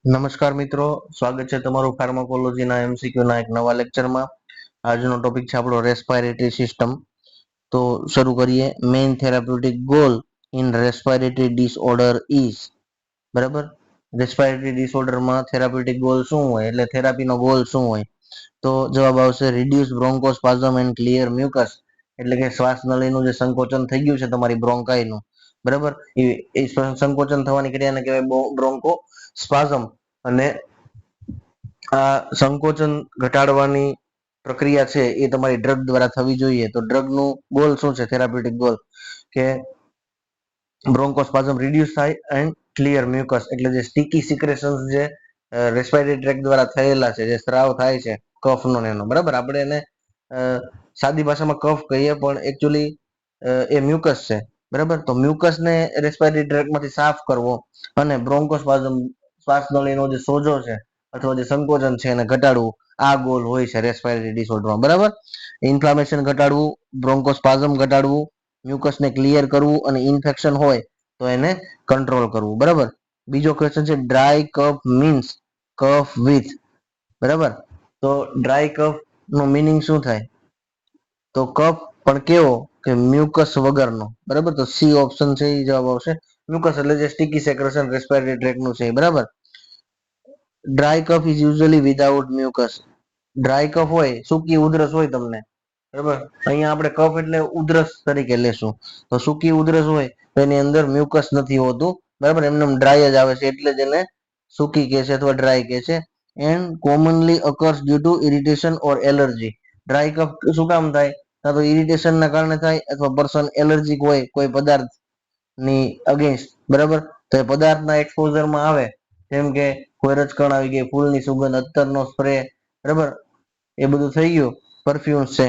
નમસ્કાર મિત્રો, સ્વાગત છે તમારું ફાર્માકોલોજીના એમસીક્યુના એક નવા લેક્ચરમાં. આજનો ટોપિક છે આપણો રેસ્પિરેટરી સિસ્ટમ. તો શરૂ કરીએ. Main therapeutic goal in respiratory disorder is, બરાબર. રેસ્પિરેટરી ડિસઓર્ડરમાં થેરાપ્યુટિક ગોલ શું હોય, એટલે થેરાપીનો ગોલ શું હોય? તો જવાબ આવશે રિડ્યુસ બ્રોન્કોસ્પાઝમ એન્ડ ક્લિયર મ્યુકસ, એટલે કે શ્વાસ નળીનું જે સંકોચન થઈ ગયું છે તમારી બ્રોન્કાઈનું, બરાબર, એ સંકોચન થવાની ક્રિયાને કહેવાય બ્રોન્કો સ્પાઝમ. અને આ સંકોચન ઘટાડવાની પ્રક્રિયા છે એ તમારી ડ્રગ દ્વારા થવી જોઈએ. તો ડ્રગનું ગોલ શું છે, થેરાપ્યુટિક ગોલ, કે બ્રોન્કોસ્પાઝમ રિડ્યુસ થાય એન્ડ ક્લિયર મ્યુકસ, એટલે જે સ્ટીકી સિક્રેશન્સ જે રેસ્પિરેટરી ટ્રેક દ્વારા થયેલા છે, જે સ્ત્રાવ થાય છે કફનો એનો, બરાબર, આપણે એને સાદી ભાષામાં કફ કહીએ પણ એકચ્યુઅલી એ મ્યુકસ છે, બરાબર. તો મ્યુકસને રેસ્પિરેટરી ટ્રેકમાંથી સાફ કરવો અને બ્રોન્કોસ્પાઝમ શ્વાસ નળીનો જે સોજો છે અથવા જે સંકોચન છે એને ઘટાડવું, આ ગોલ હોય છે રેસ્પિરેટરી ડિસઓર્ડરમાં, બરાબર. ઇન્ફ્લામેશન ઘટાડવું, બ્રોન્કોસ્પાઝમ ઘટાડવું, મ્યુકસને ક્લિયર કરવું અને ઇન્ફેક્શન હોય તો એને કંટ્રોલ કરવું, બરાબર. બીજો ક્વેશ્ચન છે dry cough means cough with, બરાબર. તો ડ્રાય કફ નો મીનિંગ શું થાય? તો કફ પણ કેવો, કે મ્યુકસ વગરનો, બરાબર. તો સી ઓપ્શન છે એ જવાબ આવશે. મ્યુકસ એટલે જે સ્ટીકી સેક્રેશન રેસ્પિરેટરી ટ્રેકનું છે, બરાબર. Dry cough is usually without mucus. Dry cough હોય, સૂકી ઉધરસ હોય તમને, બરાબર. અહીંયા આપણે કફ એટલે ઉધરસ તરીકે લેશું. તો સૂકી ઉધરસ હોય તો એની અંદર મ્યુકસ નથી હોતું, બરાબર, એમને ડ્રાય જ આવે છે, એટલે જ એને સૂકી કહે છે અથવા ડ્રાય કહે છે. And commonly occurs due to irritation or allergy. Dry cough શું કામ થાય? કાં તો ઇરિટેશન ના કારણે થાય અથવા પર્સન એલર્જીક હોય કોઈ પદાર્થ ની અગેન્સ્ટ, બરાબર. તો એ પદાર્થના એક્સપોઝરમાં આવે, જેમ કે કોઈ રજકણ આવી ગઈ, ફૂલની સુગંધ, અત્તરનો સ્પ્રે, બરાબર, એ બધું થઈ ગયું, પરફ્યુમ્સ છે,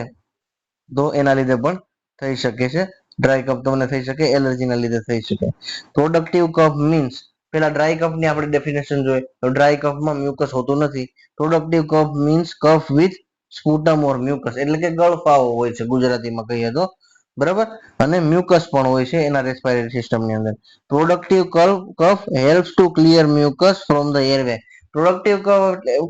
તો એના લીધે પણ થઈ શકે છે. ડ્રાય કફ તમને થઈ શકે, એલર્જીના લીધે થઈ શકે. પ્રોડક્ટિવ કફ મીન્સ, પેલા ડ્રાય કફની આપણે ડેફિનેશન જોઈએ તો ડ્રાય કફમાં મ્યુકસ હોતું નથી. Productive cough means cough with sputum or mucus, એટલે કે ગળફાવો હોય છે ગુજરાતીમાં કહીએ તો, બરાબર. અને મ્યુકસ પણ હોય છે એના રેસ્પિરેટરી સિસ્ટમની અંદર. Productive cough helps to clear mucus from the airway. Productive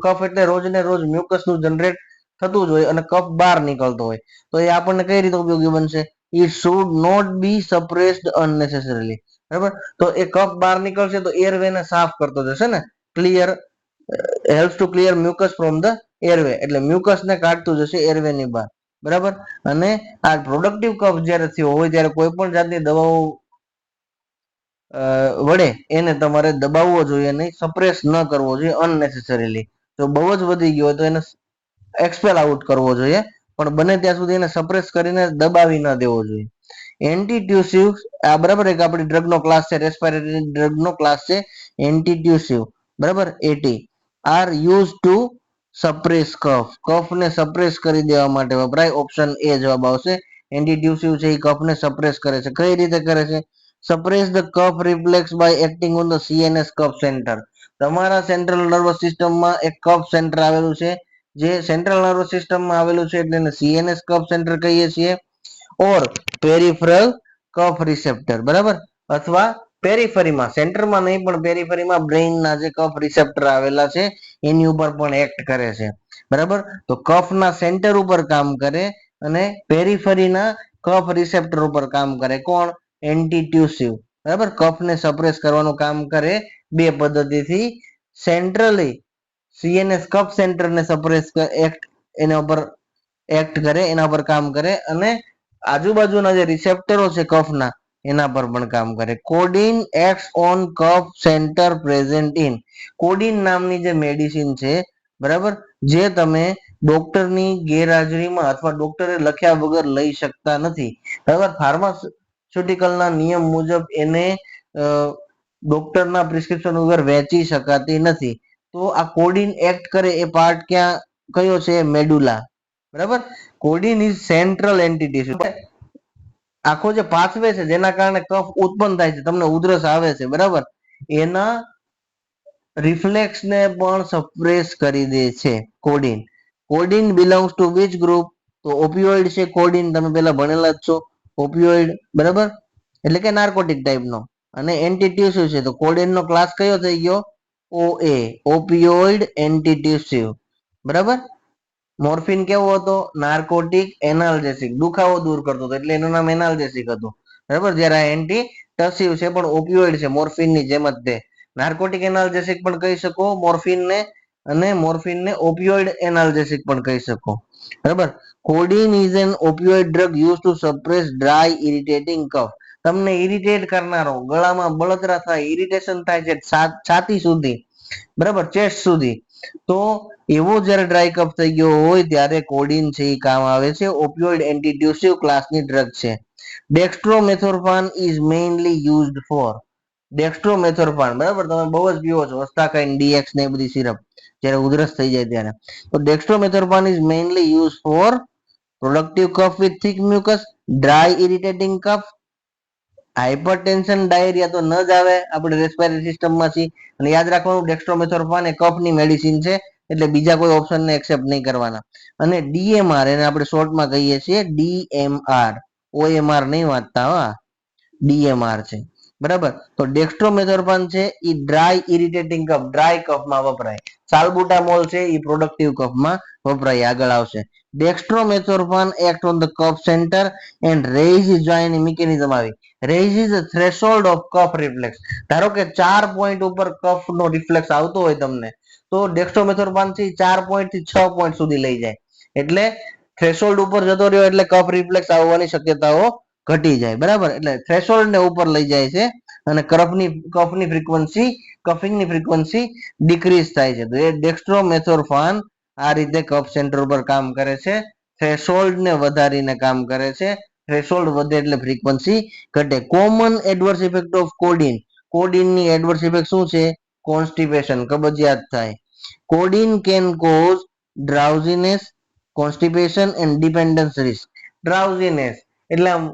cough એટલે રોજ ને રોજ મ્યુકસનું જનરેટ થતું જ હોય અને કફ બહાર નીકળતો હોય, તો એ આપણને કઈ રીતે ઉપયોગી બનશે? It should not be suppressed unnecessarily, બરાબર. તો એ કફ બહાર નીકળશે તો એરવે ને સાફ કરતો જશે ને, clear, helps to clear mucus from the airway, એટલે મ્યુકસ ને કાઢતું જશે એરવે ની બહાર, બરાબર. અને આ પ્રોડક્ટિવ કફ જ્યારે થયો હોય ત્યારે કોઈ પણ જાતની દવાઓ વડે એને તમારે દબાવવો જોઈએ નહીં, સપ્રેસ ન કરવો જોઈએ અનનેસેસરીલી. તો બહુ જ વધી ગયો હોય તો એને એક્સપેલ આઉટ કરવો જોઈએ, પણ બને ત્યાં સુધી એને સપ્રેસ કરીને દબાવી ન દેવો જોઈએ. એન્ટીટ્યુસિવ, આ બરાબર એક આપણી ડ્રગનો ક્લાસ છે, રેસ્પિરેટરી ડ્રગનો ક્લાસ છે એન્ટીટ્યુસિવ, બરાબર, AT are use to suppress cough, કફને સપ્રેસ કરી દેવા માટે વપરાય. ઓપ્શન એ જવાબ આવશે. એન્ટીટ્યુસિવ છે એ કફને સપ્રેસ કરે છે. કઈ રીતે કરે છે? Suppress the cough reflex by acting on the CNS cough centre. તમારા સેન્ટ્રલ નર્વસ સિસ્ટમમાં એક કફ સેન્ટર આવેલું છે, જે સેન્ટ્રલ નર્વસ સિસ્ટમમાં આવેલું છે એટલે એને સીએનએસ કફ સેન્ટર કહીએ છીએ. ઓર પેરિફરલ કફ રિસેપ્ટર, બરાબર, અથવા પેરિફરીમાં, સેન્ટરમાં નહીં પણ પેરિફરીમાં બ્રેઇનના જે કફ રિસેપ્ટર આવેલા છે એની ઉપર પણ એક્ટ કરે છે, બરાબર. તો કફના સેન્ટર ઉપર કામ કરે અને પેરિફરીના કફ રિસેપ્ટર ઉપર કામ કરે. કોણ? એન્ટીટ્યુસિવ, બરાબર. કફને સપ્રેસ કરવાનું કામ કરે બે પદ્ધતિથી. સેન્ટ્રલી સીએનએસ કફ સેન્ટરને સપ્રેસ એક્ટ, એના ઉપર એક્ટ કરે, એના પર કામ કરે, અને આજુબાજુના જે રિસેપ્ટરો છે કફના એના પર પણ કામ કરે. Codeine acts on cough centre present in. Codeine નામની જે મેડિસિન છે, બરાબર, જે તમે ડોક્ટરની ગેરહાજરીમાં અથવા ડોક્ટરે લખ્યા વગર લઈ શકતા નથી, બરાબર. ફાર્માસ્યુટિકલના નિયમ મુજબ એને ડોક્ટરના પ્રિસ્ક્રિપ્શન વગર વેચી શકાતી નથી. તો આ કોડિન એક્ટ કરે એ પાર્ટ ક્યાં કયો છે? મેડુલા, બરાબર. Codeine is central entity. આખો જે પાથવે છે જેના કારણે કફ ઉત્પન્ન થાય છે, તમને ઉધરસ આવે છે, બરાબર, એના રિફ્લેક્સ ને પણ સપ્રેસ કરી દે છે codeine. Codeine belongs to which group? તો ઓપિયોઇડ છે કોડિન, તમે પેલા ભણેલા જ છો, ઓપિયોઇડ, બરાબર, એટલે કે નાર્કોટિક ટાઈપનો. અને એન્ટીટ્યુસિવ છે તો કોડિનનો ક્લાસ કયો થઈ ગયો? OA ઓપિયોઇડ એન્ટીટ્યુસિવ, બરાબર. મોર્ફિન કેવો હતો? નાર્કોટિક એનાલ્જેસિક, દુખાવો દૂર કરતો હતો એટલે એનું નામ એનાલ્જેસિક હતું, બરાબર. જ્યારે આ એન્ટી ટસિવ છે પણ ઓપિયોઇડ છે, મોર્ફિન ની જેમ જ તે. નાર્કોટિક એનાલ્જેસિક પણ કહી શકો મોર્ફિન ને, અને મોર્ફિન ને ઓપિયોઇડ એનાલ્જેસિક પણ કહી શકો, બરાબર. Codeine is an opioid drug use to suppress dry irritating cough. તમને ઇરિટેટ કરનારો, ગળામાં બળતરા થાય, ઇરિટેશન થાય છે છાતી સુધી, બરાબર, ચેસ્ટ સુધી, તો એવો જ્યારે ડ્રાય કફ થઈ ગયો હોય ત્યારે કોડીન છે એ કામ આવે છે. ઓપિયોઇડ એન્ટીટ્યુસિવ ક્લાસની ડ્રગ છે. ડેક્સ્ટ્રોમેથોર્ફાન ઇઝ મેઇનલી યુઝડ ફોર. ડેક્સ્ટ્રોમેથોર્ફાન, બરાબર, તમે બહુ જ પીવો છો ઓસ્ટાકાઇન ડીએક્સ ને એ બધી સિરપ, જ્યારે ઉધરસ થઈ જાય ત્યારે. તો dextromethorphan is mainly use for productive cough with thick mucus, dry irritating cough, hypertension, diarrhoea તો ન જ આવે આપણે રેસ્પિરેટરી સિસ્ટમમાંથી. અને યાદ રાખવાનું ડેક્સ્ટ્રોમેથોર્ફાન એ કફની મેડિસિન છે, એટલે બીજા કોઈ ઓપ્શનને એક્સેપ્ટ નહીં કરવાના. અને ડીએમઆર એને આપણે શોર્ટમાં કહીએ છીએ ડીએમઆર, ઓએમઆર નહીં વાંચતા, હા, ડીએમઆર છે, બરાબર. તો ડેક્સ્ટ્રોમેથોર્ફાન છે એ ડ્રાય ઇરિટેટિંગ કફ, ડ્રાય કફમાં વપરાય. સાલ્બુટામોલ છે એ પ્રોડક્ટિવ કફમાં વપરાય, આગળ આવશે. Dextromethorphan act on the cough centre and raise join mechanism આવી. Raise is the threshold of cough reflex. ધારો કે 4 પોઈન્ટ ઉપર કફનો રિફ્લેક્સ આવતો હોય તમને, તો ડેક્સ્ટ્રોમેથોર્ફાન થી 4 પોઈન્ટ થી 6 પોઈન્ટ સુધી લઈ જાય, એટલે થ્રેશોલ્ડ ઉપર જતો રહ્યો એટલે કફ રિફ્લેક્સ આવવાની શક્યતાઓ ઘટી જાય, બરાબર. એટલે થ્રેશોલ્ડ ને ઉપર લઈ જાય છે અને કફની ફ્રીક્વન્સી, કફિંગની ફ્રીક્વન્સી ડિક્રીઝ થાય છે. તો એ ડેક્સ્ટ્રોમેથોર્ફાન આ રીતે કફ સેન્ટર ઉપર કામ કરે છે, થ્રેશોલ્ડ ને વધારીને કામ કરે છે. થ્રેશોલ્ડ વધે એટલે ફ્રીક્વન્સી ઘટે. Common adverse effect of codeine. કોડીનની એડવર્સ ઇફેક્ટ શું છે? કોન્સ્ટિપેશન, કબજિયાત થાય. Codeine can cause drowsiness, constipation and dependence risk. Drowsiness એટલે આમ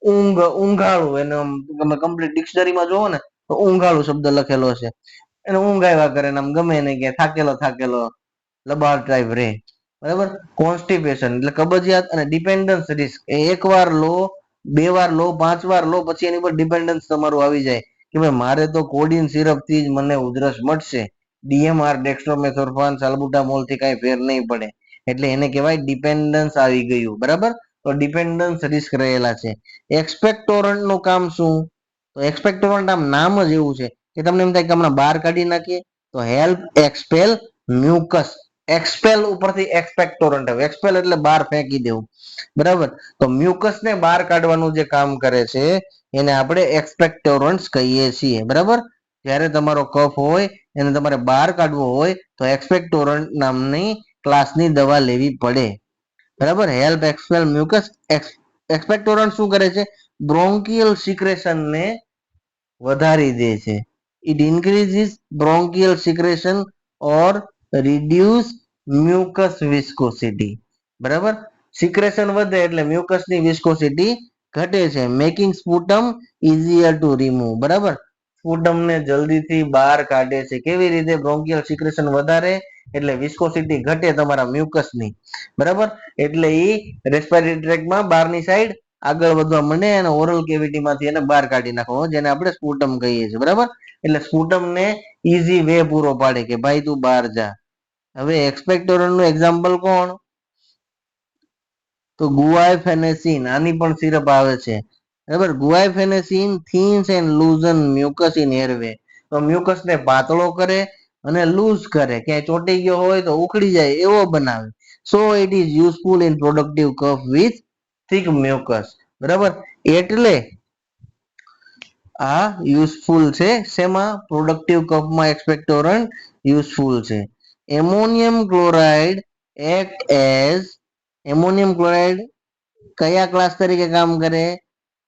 ઊંઘાળું, એને તમે કમ્પ્લીટ ડિક્શનરીમાં જોવો ને તો ઊંઘાળું શબ્દ લખેલો છે, એને ઊંઘ આવ્યા કરે ને આમ ગમે એને કે થાકેલો થાકેલો લબાડ ટાઈપ રે, બરાબર. કોન્સ્ટિપેશન એટલે કબજિયાત, અને ડિપેન્ડન્સ રિસ્ક એ એકવાર લો, 2 વાર લો, 5 વાર લો, પછી એની પર ડિપેન્ડન્સ તમારું આવી જાય કે ભાઈ મારે તો કોડીન સિરપ થી જ મને ઉધરસ મટશે, ડીએમઆર, ડેક્સ્ટ્રોમેથોર્ફાન, સાલ્બુટામોલ થી કઈ ફેર નહીં પડે, એટલે એને કહેવાય ડિપેન્ડન્સ આવી ગયું, બરાબર. તો ડિપેન્ડન્સ રિસ્ક રહેલા છે. એક્સપેક્ટોરન્ટ નું કામ શું? તો એક્સપેક્ટોરન્ટ આમ નામ જ એવું છે કે તમને એમ થાય કે હમણાં બહાર કાઢી નાખીએ, તો હેલ્પ એક્સપેલ મ્યુકસ. એક્સપેલ ઉપરથી એક્સપેક્ટોરન્ટ આવે, એક્સપેલ એટલે બહાર ફેંકી દેવું, બરાબર. તો મ્યુકસ ને બહાર કાઢવાનું જે કામ કરે છે એને આપણે એક્સપેક્ટોરન્ટ્સ કહીએ છીએ, બરાબર. જ્યારે તમારો કફ હોય એને તમારે બહાર કાઢવો હોય તો એક્સપેક્ટોરન્ટ નામની ક્લાસની દવા લેવી પડે, બરાબર. Help એક્સપેલ mucus. એક્સપેક્ટોરન્ટ શું કરે છે? બ્રોન્કિયલ સિક્રેશન ને વધારી દે છે. It increases bronchial secretion or reduce mucus viscosity, બરાબર. સિક્રેશન વધે એટલે મ્યુકસની વિસ્કોસિટી ઘટે છે. Making sputum easier to remove, બરાબર. સ્પુટમને જલ્દીથી બહાર કાઢે છે. કેવી રીતે? બ્રોન્કિયલ સિક્રેશન વધારે એટલે વિસ્કોસિટી ઘટે તમારા મ્યુકસની, બરાબર. એટલે એ રેસ્પિરેટરી ટ્રેકમાં બહારની સાઈડ આગળ વધવા માંડે અને ઓરલ કેવિટીમાંથી એને બહાર કાઢી નાખો, જેને આપણે સ્પુટમ કહીએ છીએ, બરાબર. એટલે સ્પુટમને ઈઝી વે પૂરો પાડે કે ભાઈ તું બહાર જા. હવે એક્સપેક્ટોરન્ટ નું એક્ઝામ્પલ કોણ? તો ગુઆઇફેનેસિન, આની પણ સિરપ આવે છે, બરાબર. ગુઆઇફેનેસિન થિન્સ એન્ડ લૂઝન મ્યુકસ ઇન એરવે. તો મ્યુકસ ને પાતળો કરે અને લૂઝ કરે, ક્યાંય ચોંટી ગયો હોય તો ઉખડી જાય એવો બનાવે. So it is useful in productive cough with thick mucus, બરાબર. એટલે આ યુઝફુલ છે શેમાં? પ્રોડક્ટિવ કફમાં એક્સપેક્ટોરન્ટ યુઝફુલ છે. Ammonium chloride act as, ammonium chloride કયા ક્લાસ તરીકે કામ કરે?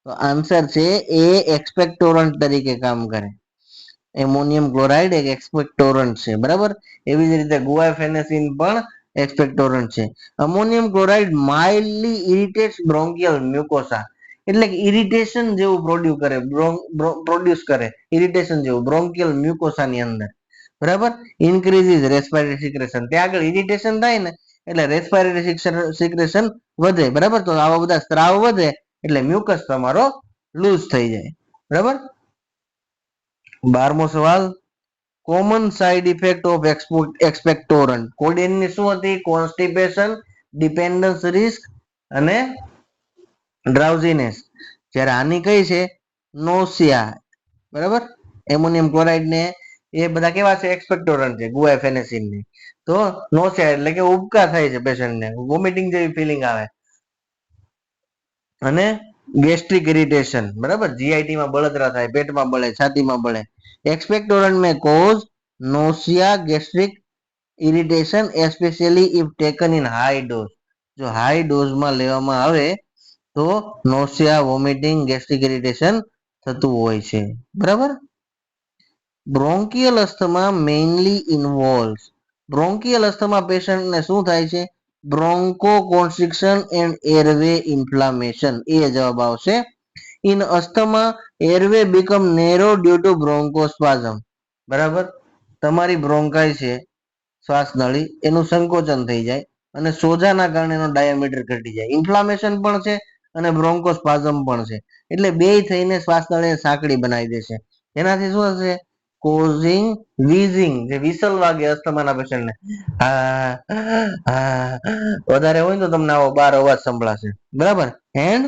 તો આન્સર છે એ એક્સપેક્ટોરન્ટ તરીકે કામ કરે. એમોનિયમ ક્લોરાઇડ એક એક્સપેક્ટોરન્ટ છે, બરાબર. એવી જ રીતે ગુઆઇફેનેસિન પણ એક્સપેક્ટોરન્ટ છે. અમોનિયમ ક્લોરાઇડ માઇલ્ડલી ઇરિટેટ્સ બ્રોન્કિયલ મ્યુકોસા, એટલે કે ઇરિટેશન જેવું પ્રોડ્યુસ કરે, ઇરિટેશન જેવું બ્રોન્કિયલ મ્યુકોસાની અંદર, બરાબર. ઇન્ક્રીઝિસ રેસ્પિરેટરી સિક્રેશન, ત્યાં આગળ ઇરિટેશન થાય ને એટલે રેસ્પિરેટરી સિક્રેશન વધે, બરાબર. તો આવા બધા સ્ત્રાવ વધે એટલે મ્યુકસ તમારો લૂઝ થઈ જાય, બરાબર. 12મો સવાલ, કોમન સાઇડ ઇફેક્ટ ઓફ એક્સપેક્ટોરન્ટ. કોડેનની શું હતી? કોન્સ્ટિપેશન, ડિપેન્ડન્સ રિસ્ક અને ડ્રાઉઝીનેસ. જ્યારે આની કઈ છે? નોસિયા. બરાબર, એમોનિયમ ક્લોરાઇડ ને એ બધા કેવા છે? એક્સપેક્ટોરન્ટ છે, ગુઆફેનેસિન ની. તો નોસિયા એટલે કે ઉબકા થાય છે પેશન્ટને, વોમિટિંગ જેવી ફિલિંગ આવે. અને ગેસ્ટ્રિક ઇરિટેશન, બરાબર, જીઆઈટી માં બળતરા થાય, પેટમાં બળે, છાતીમાં બળે. Expectorant may cause nausea, gastric irritation, especially if taken in high dose. જો હાઈ ડોઝમાં લેવામાં આવે તો નોસિયા, વોમિટિંગ, ગેસ્ટ્રિક ઇરિટેશન થતું હોય છે. બરાબર. બ્રોન્કિયલ અસ્થમા મેઇનલી ઇન્વોલ્વ્સ. બ્રોન્કિયલ અસ્થમા પેશન્ટને શું થાય છે? બ્રોન્કો કોન્સ્ટ્રિક્શન એન્ડ એરવે ઇન્ફ્લામેશન. એ જવાબ આવશે. In asthma airway become narrow due to bronchospasm. બરાબર, તમારી બ્રોન્કાઈ છે, શ્વાસ નળી, એનું સંકોચન થઈ જાય અને સોજાના કારણે એનો ડાયામીટર ઘટી જાય. ઇન્ફ્લામેશન પણ છે અને બ્રોન્કોસ્પાઝમ પણ છે, એટલે બે થઈને શ્વાસ નળીને સાંકડી બનાવી દેશે. એનાથી શું થશે? કોઝિંગ વીઝિંગ, જે વિસલ વાગે અસ્થમાના પેશન્ટને, વધારે હોય ને તો તમને આવો બાર અવાજ સંભળાશે. બરાબર. એન્ડ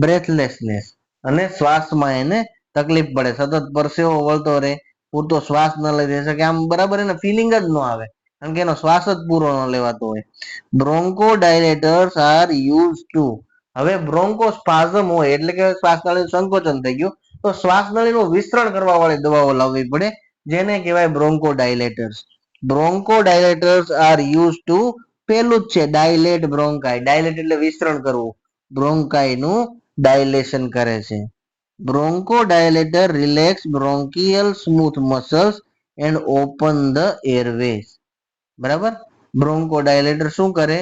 બ્રેથલેસનેસ, અને શ્વાસમાં એને તકલીફ પડે, સતત પરસેવો વળતો રહે, પૂરતો શ્વાસ ન લઈ શકે, આમ બરાબર એને ફિલિંગ જ ન આવે, કારણ કે એનો શ્વાસ જ પૂરો ન લેવાતો હોય. બ્રોન્કો ડાયલેટર્સ આર યુઝ ટુ. હવે બ્રોન્કોસ્પાઝમ હોય એટલે કે શ્વાસ નળીનું સંકોચન થઈ ગયું, તો શ્વાસ નળીનું વિસ્તરણ કરવા વાળી દવાઓ લાવવી પડે, જેને કહેવાય બ્રોન્કો ડાયલેટર્સ. બ્રોન્કો ડાયલેટર્સ આર યુઝ ટુ, પેલું જ છે ડાયલેટ બ્રોન્કાઈ. ડાયલેટ એટલે વિસ્તરણ કરવું, બ્રોન્કાઈ નું ડાયલેશન કરે છે. Bronchodilator relax bronchial smooth muscles and open the airways. બરાબર, બ્રોન્કો ડાયલેટર શું કરે?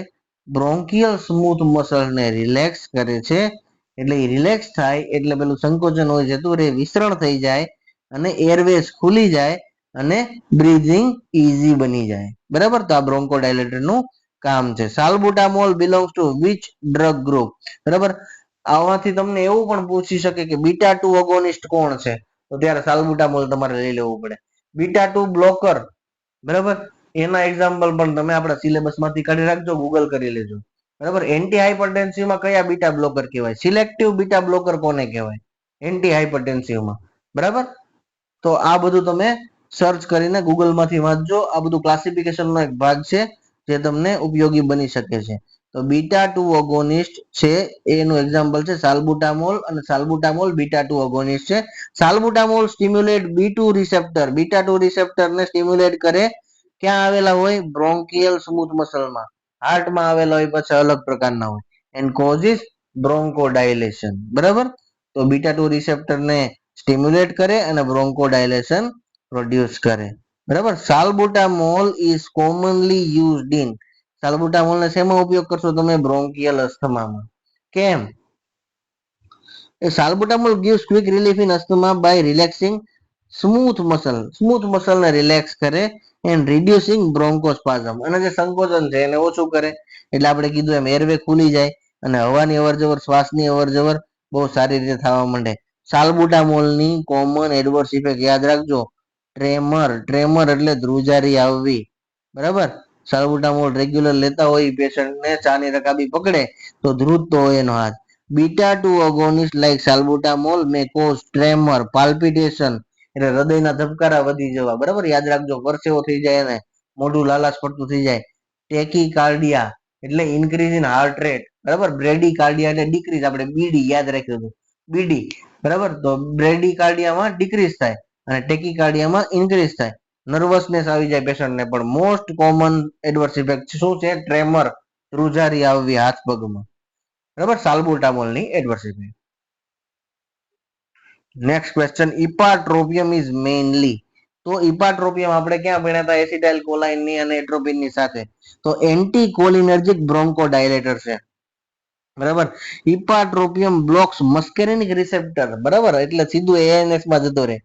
બ્રોન્કિયલ સ્મૂથ મસલ ને રિલેક્સ કરે છે, એટલે રિલેક્સ થાય એટલે પેલું સંકોચન હોય જતું રહે, વિસ્તરણ થઈ જાય અને એરવેઝ ખુલી જાય અને બ્રીધિંગ ઈઝી બની જાય. બરાબર, તો આ બ્રોન્કો ડાયલેટર નું કામ છે. Salbutamol belongs to which drug group? બરાબર, આમાંથી તમને એવું પણ પૂછી શકે કે બીટા 2 અગોનિસ્ટ કોણ છે? તો ત્યારે સાલ્બુટામોલ તમારે લઈ લેવું પડે. બીટા 2 બ્લોકર, બરાબર, એના એક્ઝામ્પલ પણ તમે આપણા સિલેબસ માંથી કાઢી રાખજો, ગૂગલ કરી લેજો. બરાબર, એન્ટી હાઇપરટેન્સિવમાં કયા બીટા બ્લોકર કહેવાય? સિલેક્ટિવ બીટા બ્લોકર કોને કહેવાય? એન્ટી હાઇપરટેન્સિવમાં. બરાબર, તો આ બધું તમે સર્ચ કરીને ગૂગલ માંથી વાંચજો. આ બધું ક્લાસિફિકેશન નો એક ભાગ છે જે તમને ઉપયોગી બની શકે છે. તો બીટા 2 અગોનિસ્ટ છે, એનું એક્ઝામ્પલ છે સાલ્બુટામોલ, અને સાલ્બુટામોલ બીટા 2 અગોનિસ્ટ છે. Salbutamol stimulate B2 receptor. Beta 2 receptor ને સ્ટિમ્યુલેટ કરે, ક્યાં આવેલા હોય? બ્રોન્કિયલ સ્મૂથ મસલમાં. હાર્ટમાં આવેલા હોય પછી અલગ પ્રકારના હોય. And causes bronchodilation. બરાબર, તો બીટા 2 રિસેપ્ટર ને સ્ટિમ્યુલેટ કરે અને બ્રોન્કોડાયલેશન પ્રોડ્યુસ કરે. બરાબર, સાલ્બુટામોલ ઇઝ કોમનલી યુઝડ ઇન. સાલ્બુટામોલ ને શેમાં ઉપયોગ કરશો તમે? બ્રોન્કિયલ અસ્થમામાં. કેમ? એ સાલ્બુટામોલ gives quick relief in asthma by relaxing smooth muscle. Smooth muscle ને રિલેક્સ કરે એન્ડ રિડ્યુસિંગ બ્રોન્કોસ્પાઝમ, અને જે સંકોચન છે એને ઓછું કરે, એટલે આપણે કીધું એમ એરવે ખુલી જાય અને હવાની અવરજવર, શ્વાસની અવરજવર બહુ સારી રીતે થવા માંડે. સાલ્બુટામોલ ની કોમન એડવર્સ ઇફેક્ટ યાદ રાખજો. ટ્રેમર. ટ્રેમર એટલે ધ્રુજારી આવવી. બરાબર, સાલ્બુટામોલ રેગ્યુલર લેતા હોય પેશન્ટને ચાની રકાબી પકડે તો ધ્રુજતો હોય એનો હાથ. બીટા 2 અગોનિસ્ટ લાઈક સાલ્બુટામોલ મે કોઝ ટ્રેમર, પાલ્પિટેશન, એટલે હૃદયના ધબકારા વધી જવા. બરાબર, યાદ રાખજો, પરસેવો થઈ જાય ને મોઢું લાલાશ પડતું થઈ જાય. ટેકીકાર્ડિયા એટલે ઇન્ક્રીઝ ઇન હાર્ટ રેટ. બરાબર, બ્રેડીકાર્ડિયા એટલે ડિક્રીઝ, આપણે બીડી યાદ રાખ્યું હતું, બીડી. બરાબર, તો બ્રેડીકાર્ડિયામાં ડિક્રીઝ થાય અને ટેકીકાર્ડિયામાં ઇન્ક્રીઝ થાય. નર્વસનેસ આવી જાય પેશન્ટને. પણ મોસ્ટ કોમન એડવર્સ ઇફેક્ટ શું છે? ટ્રેમર, ધ્રુજારી આવવી હાથ પગમાં. બરાબર, સાલ્બુટામોલની adverse effect. Next question, ipratropium is mainly. તો ઇપાટ્રોપિયમ આપણે ક્યાં ભણ્યા હતા? એસિટાઇલ કોલાઇન ની અને એટ્રોપિન ની સાથે. તો એન્ટી કોલિનર્જિક બ્રોન્કોડાયલેટર છે. બરાબર, ઇપાટ્રોપિયમ બ્લોક્સ મસ્કેરિનિક રિસેપ્ટર. બરાબર, એટલે સીધું ANS માં જતો રહે.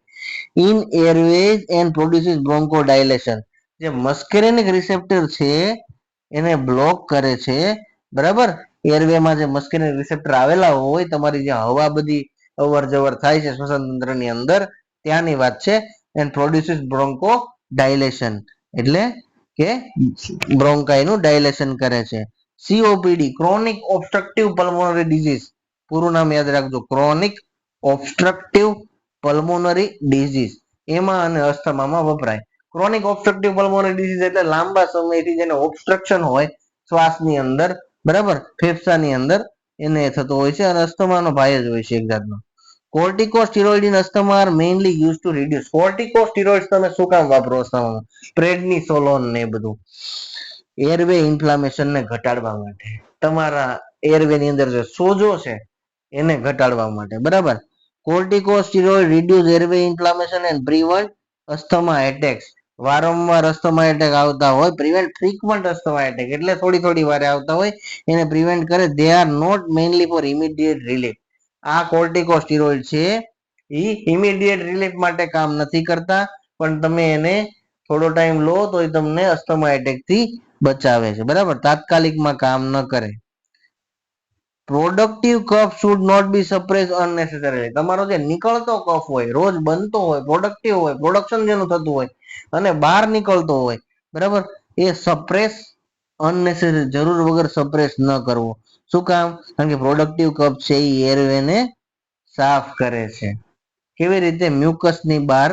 In airways and produces bronchodilation. જે મસ્કેરિનિક રિસેપ્ટર છે એને બ્લોક કરે છે. બરાબર, એરવેમાં જે મસ્કેરિનિક રિસેપ્ટર આવેલા હોય, તમારી જે હવા બધી અવર જવર થાય છે શ્વસન તંત્રની અંદર, ત્યાંની વાત છે. એન્ડ પ્રોડ્યુસિસ બ્રોન્કો ડાયલેશન એટલે કે બ્રોન્કાઈનું ડાયલેશન કરે છે. COPD chronic obstructive pulmonary disease, પૂરું નામ યાદ રાખજો, ક્રોનિક ઓબ્સ્ટ્રક્ટિવ પલ્મોનરી ડિઝીઝ, એમાં અને અસ્થમામાં વપરાય. ક્રોનિક ઓબ્સ્ટ્રક્ટિવ પલ્મોનરી ડિઝીઝ એટલે લાંબા સમયથી જેને ઓબ્સ્ટ્રક્શન હોય શ્વાસની અંદર, બરાબર, ફેફસાની અંદર, એને થતો હોય છે અને અસ્થમાનો ભાઈ જ હોય છે એક જાતનો. Corticosteroid in asthma are mainly use to reduce. Corticosteroids તમે શું કામ વાપરો અસ્થમામાં? પ્રેડનિસોલોન ને એ બધું એરવે ઇન્ફ્લામેશન ને ઘટાડવા માટે, તમારા એરવે ની અંદર જે સોજો છે એને ઘટાડવા માટે, બરાબર. Corticosteroid reduce airway inflammation and prevent asthma attacks. વારંવાર અસ્થમા એટેક આવતા હોય, પ્રિવેન્ટ ફ્રીક્વન્ટ અસ્થમા એટેક એટલે થોડી વારે આવતા હોય, એને પ્રિવેન્ટ કરે. They are not mainly for immediate relief. આ કોર્ટિકોસ્ટેરોઇડ છે એ ઇમિડિયેટ રિલીફ માટે કામ નથી કરતા, પણ તમે એને થોડો ટાઈમ લો તો એ તમને અસ્થમા એટેક થી બચાવે છે, બરાબર, તાત્કાલિકમાં કામ ન કરે. Productive cough should not be suppress unnecessarily. તમારો જે નીકળતો કફ હોય, રોજ બનતો હોય, પ્રોડક્ટિવ હોય, પ્રોડક્શન જેનું થતું હોય અને બહાર નીકળતો હોય, બરાબર, એ સપ્રેસ અનનેસેસરી, જરૂર વગર સપ્રેસ ન કરવો. શું કામ? કારણ કે પ્રોડક્ટિવ કફ છે એ એરવેને સાફ કરે છે. કેવી રીતે? મ્યુકસ ની બહાર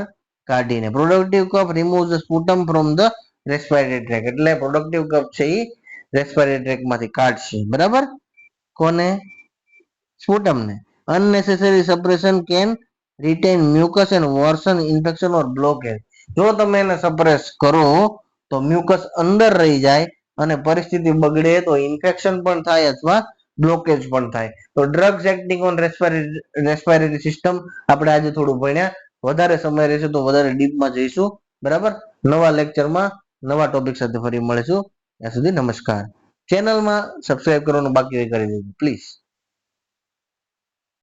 કાઢીને. Productive cough remove the sputum from the respiratory tract, એટલે પ્રોડક્ટિવ કફ છે એ રેસ્પિરેટરી ટ્રેક માંથી કાઢશે, બરાબર. કોને? સ્પુટમને. Unnecessary suppression can retain mucus and worsen infection or blockage. જો તમે એને સપ્રેસ કરો તો મ્યુકસ અંદર રહી જાય અને પરિસ્થિતિ બગડે તો ઇન્ફેક્શન પણ થાય અથવા બ્લોકેજ પણ થાય. તો drugs acting on respiratory system આપણે આજે થોડું ભણ્યા. વધારે સમય રહેશે તો વધારે ડીપમાં જઈશું, બરાબર. નવા લેક્ચરમાં નવા ટોપિક સાથે ફરી મળીશું. ત્યાં સુધી નમસ્કાર. ચેનલમાં સબસ્ક્રાઇબ કરવાનું બાકી હોય કરી દેજો પ્લીઝ.